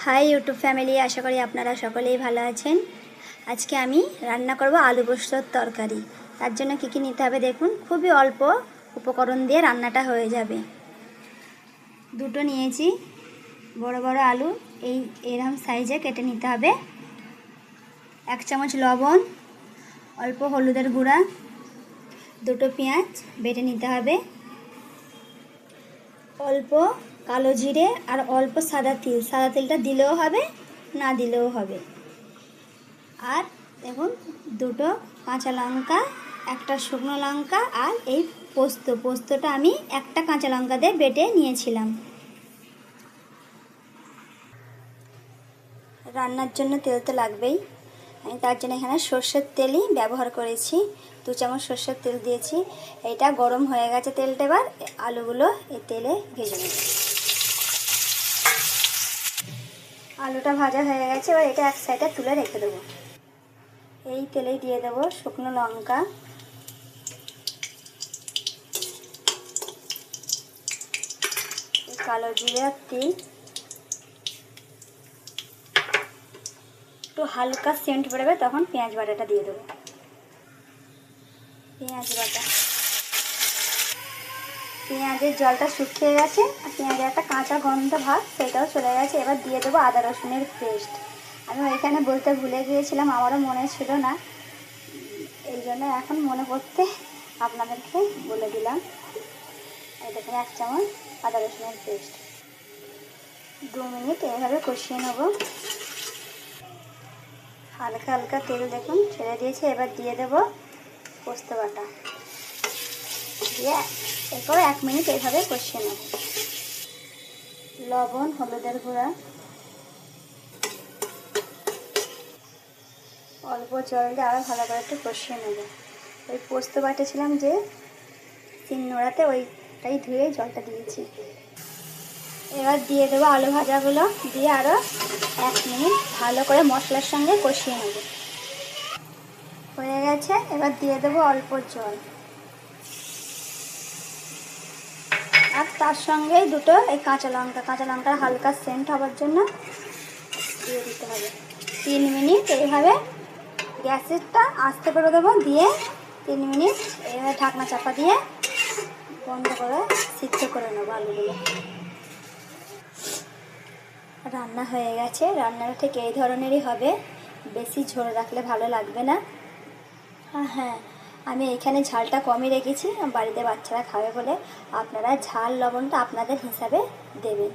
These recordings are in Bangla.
হাই ইউটিউব ফ্যামিলি, আশা করি আপনারা সকলেই ভালো আছেন। আজকে আমি রান্না করব আলু পোস্তর তরকারি। তার জন্য কী কী নিতে হবে দেখুন, খুবই অল্প উপকরণ দিয়ে রান্নাটা হয়ে যাবে। দুটো নিয়েছি বড় বড় আলু, এরকম সাইজে কেটে নিতে হবে। 1 চামচ লবণ, অল্প হলুদের গুঁড়া, দুটো পেঁয়াজ বেটে নিতে হবে, অল্প কালো জিরে আর অল্প সাদা তেলটা দিলেও হবে, না দিলেও হবে। আর দেখুন, দুটো কাঁচা লঙ্কা, একটা শুকনো লঙ্কা, আর এই পোস্তটা আমি একটা কাঁচা লঙ্কা দিয়ে বেটে নিয়েছিলাম। রান্নার জন্য তেল তো লাগবেই, আমি তার জন্য এখানে সর্ষের তেলই ব্যবহার করেছি। 2 চামচ সর্ষের তেল দিয়েছি। এটা গরম হয়ে গেছে তেলটা, এবার আলুগুলো এই তেলে ভেজে নেব। আলুটা ভাজা হয়ে গেছে, এবার এটা এক সাইডে তুলে রেখে দেবো। এই তেলেই দিয়ে দেবো শুকনো লঙ্কা, কালো জিরে, তিল, একটু হালকা সেন্ট বেরোবে তখন পেঁয়াজ বাটাটা দিয়ে দেবো। পেঁয়াজ বাটা, পেঁয়াজের জলটা শুকিয়ে গেছে আর পেঁয়াজের একটা কাঁচা গন্ধ ভাব সেটাও চলে গেছে। এবার দিয়ে দেবো আদা রসুনের পেস্ট। আমি ওইখানে বলতে ভুলে গিয়েছিলাম, আমারও মনে ছিল না, এই জন্য এখন মনে করতে আপনাদেরকে বলে দিলাম। এই দেখুন 1 চামচ আদা রসুনের পেস্ট। 2 মিনিট এইভাবে কষিয়ে নেব। হালকা হালকা তেল দেখুন ছেড়ে দিয়েছে। এবার দিয়ে দেবো পোস্ত বাটা, দিয়ে এরপর 1 মিনিট এইভাবে কষিয়ে নেব। লবণ, হলুদের গুঁড়া, অল্প জল দিয়ে আরও ভালো করে একটু কষিয়ে নেব। ওই পোস্ত বাটেছিলাম যে শিলনোড়াতে, ওইটাই ধুয়ে জলটা দিয়েছি। এবার দিয়ে দেবো আলু ভাজাগুলো, দিয়ে আরও 1 মিনিট ভালো করে মশলার সঙ্গে কষিয়ে নেব। হয়ে গেছে, এবার দিয়ে দেবো অল্প জল, আর তার সঙ্গে দুটো এই কাঁচা লঙ্কার হালকা সেন্ট হওয়ার জন্য দিয়ে দিতে হবে। 3 মিনিট এইভাবে গ্যাসেরটা আস্তে করে দেবো, দিয়ে 3 মিনিট এইভাবে ঢাকনা চাপা দিয়ে বন্ধ করে সিদ্ধ করে নেবো আলুগুলো। রান্না হয়ে গেছে। রান্নাটা ঠিক এই ধরনেরই হবে, বেশি ঝোল রাখলে ভালো লাগবে না। হ্যাঁ, আমি এখানে ঝালটা কমই রেখেছি, বাড়িতে বাচ্চারা খাবে বলে। আপনারা ঝাল লবণটা আপনাদের হিসাবে দেবেন।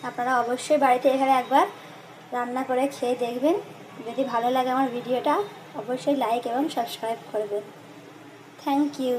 আপনারা অবশ্যই বাড়িতে এভাবে একবার রান্না করে খেয়ে দেখবেন। যদি ভালো লাগে আমার ভিডিওটা, অবশ্যই লাইক এবং সাবস্ক্রাইব করবেন। Thank you.